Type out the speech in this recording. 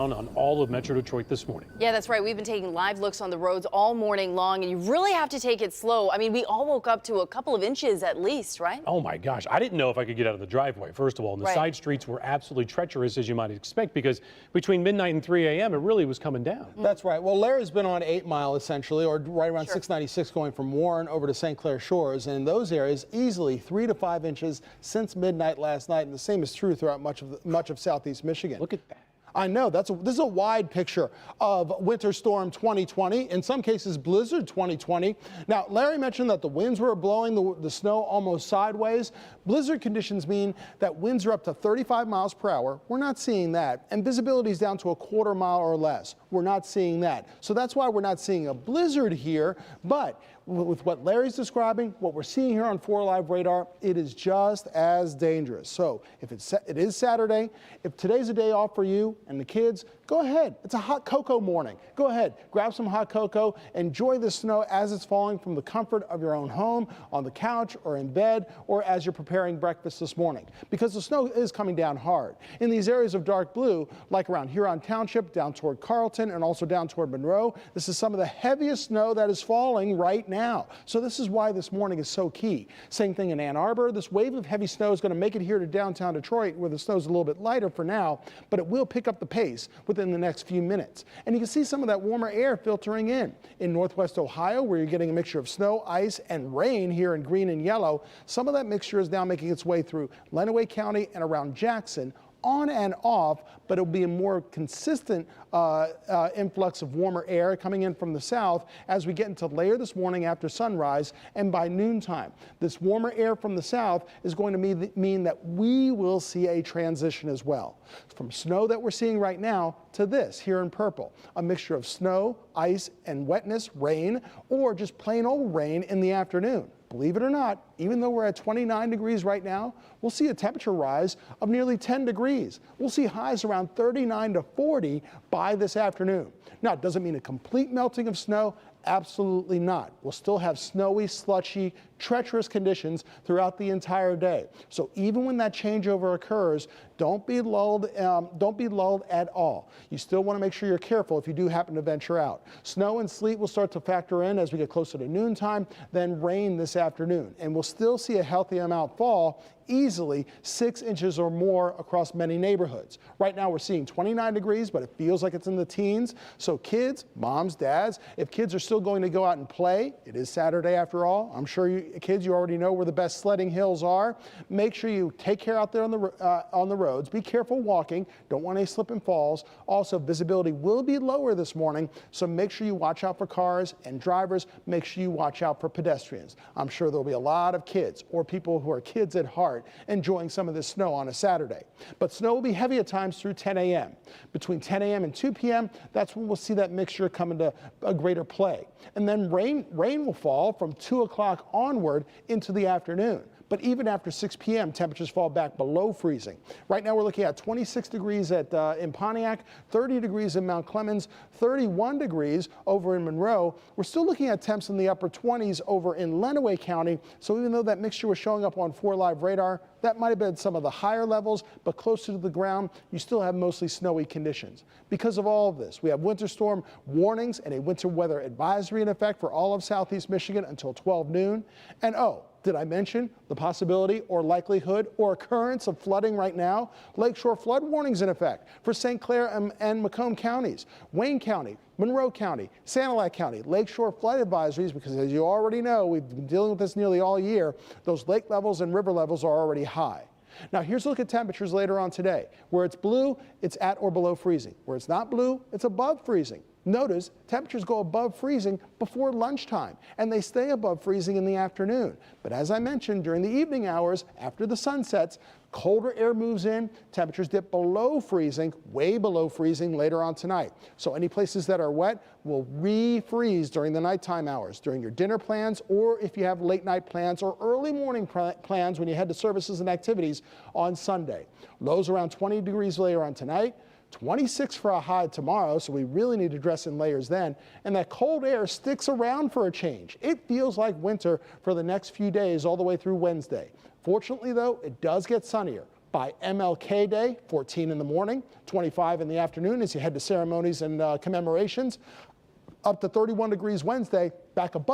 On all of Metro Detroit this morning. Yeah, that's right. We've been taking live looks on the roads all morning long, and you really have to take it slow. I mean, we all woke up to a couple of inches at least, right? Oh my gosh, I didn't know if I could get out of the driveway, first of all, and the side streets were absolutely treacherous, as you might expect, because between midnight and 3 a.m. it really was coming down. That's right. Well, Larry's been on 8 Mile essentially, or right around 696 going from Warren over to St. Clair Shores, and in those areas easily 3 to 5 inches since midnight last night, and the same is true throughout much of southeast Michigan. Look at that. I know, this is a wide picture of Winter Storm 2020, in some cases Blizzard 2020. Now, Larry mentioned that the winds were blowing the snow almost sideways. Blizzard conditions mean that winds are up to 35 miles per hour. We're not seeing that. And visibility is down to a quarter mile or less. We're not seeing that. So that's why we're not seeing a blizzard here. But with what Larry's describing, what we're seeing here on 4 Live radar, it is just as dangerous. So if it is Saturday, if today's a day off for you and the kids, go ahead. It's a hot cocoa morning. Go ahead, grab some hot cocoa, enjoy the snow as it's falling from the comfort of your own home, on the couch or in bed, or as you're preparing breakfast this morning. Because the snow is coming down hard. In these areas of dark blue, like around Huron Township, down toward Carlton, and also down toward Monroe, this is some of the heaviest snow that is falling right now. So this is why this morning is so key. Same thing in Ann Arbor. This wave of heavy snow is going to make it here to downtown Detroit, where the snow is a little bit lighter for now, but it will pick up the pace within the next few minutes. And you can see some of that warmer air filtering in northwest Ohio, where you're getting a mixture of snow, ice, and rain here in green and yellow. Some of that mixture is now making its way through Lenawee County and around Jackson, on and off, but it'll be a more consistent influx of warmer air coming in from the south as we get into later this morning after sunrise and by noontime. This warmer air from the south is going to mean that we will see a transition as well. From snow that we're seeing right now to this here in purple, a mixture of snow, ice, and wetness, rain, or just plain old rain in the afternoon. Believe it or not, even though we're at 29 degrees right now, we'll see a temperature rise of nearly 10 degrees. We'll see highs around 39 to 40 by this afternoon. Now, it doesn't mean a complete melting of snow. Absolutely not. We'll still have snowy, slushy, treacherous conditions throughout the entire day. So even when that changeover occurs, don't be lulled at all. You still want to make sure you're careful if you do happen to venture out. Snow and sleet will start to factor in as we get closer to noontime, then rain this afternoon. And we'll still see a healthy amount fall, easily 6 inches or more across many neighborhoods. Right now we're seeing 29 degrees, but it feels like it's in the teens. So kids, moms, dads, if kids are still going to go out and play, it is Saturday after all. I'm sure kids, you already know where the best sledding hills are. Make sure you take care out there on the roads. Be careful walking. Don't want any slip and falls. Also, visibility will be lower this morning, so make sure you watch out for cars and drivers. Make sure you watch out for pedestrians. I'm sure there'll be a lot of kids or people who are kids at heart enjoying some of this snow on a Saturday. But snow will be heavy at times through 10 a.m. Between 10 a.m. and 2 p.m., that's when we'll see that mixture come into a greater play. And then rain will fall from 2 o'clock onward into the afternoon. But even after 6 p.m., temperatures fall back below freezing. Right now we're looking at 26 degrees in Pontiac, 30 degrees in Mount Clemens, 31 degrees over in Monroe. We're still looking at temps in the upper 20s over in Lenawee County. So even though that mixture was showing up on 4 Live radar, that might have been some of the higher levels, but closer to the ground, you still have mostly snowy conditions. Because of all of this, we have winter storm warnings and a winter weather advisory in effect for all of southeast Michigan until 12 noon. And did I mention the possibility or likelihood or occurrence of flooding right now? Lakeshore flood warnings in effect for St. Clair and Macomb counties, Wayne County, Monroe County, Sanilac County, Lakeshore flood advisories, because as you already know, we've been dealing with this nearly all year. Those lake levels and river levels are already high. Now here's a look at temperatures later on today. Where it's blue, it's at or below freezing. Where it's not blue, it's above freezing. Notice temperatures go above freezing before lunchtime, and they stay above freezing in the afternoon. But as I mentioned, during the evening hours, after the sun sets, colder air moves in, temperatures dip below freezing, way below freezing later on tonight. So any places that are wet will refreeze during the nighttime hours, during your dinner plans, or if you have late night plans or early morning plans when you head to services and activities on Sunday. Lows around 20 degrees later on tonight. 26 for a high tomorrow, so we really need to dress in layers then. And that cold air sticks around for a change. It feels like winter for the next few days all the way through Wednesday. Fortunately, though, it does get sunnier. By MLK Day, 14 in the morning, 25 in the afternoon as you head to ceremonies and commemorations. Up to 31 degrees Wednesday, back above.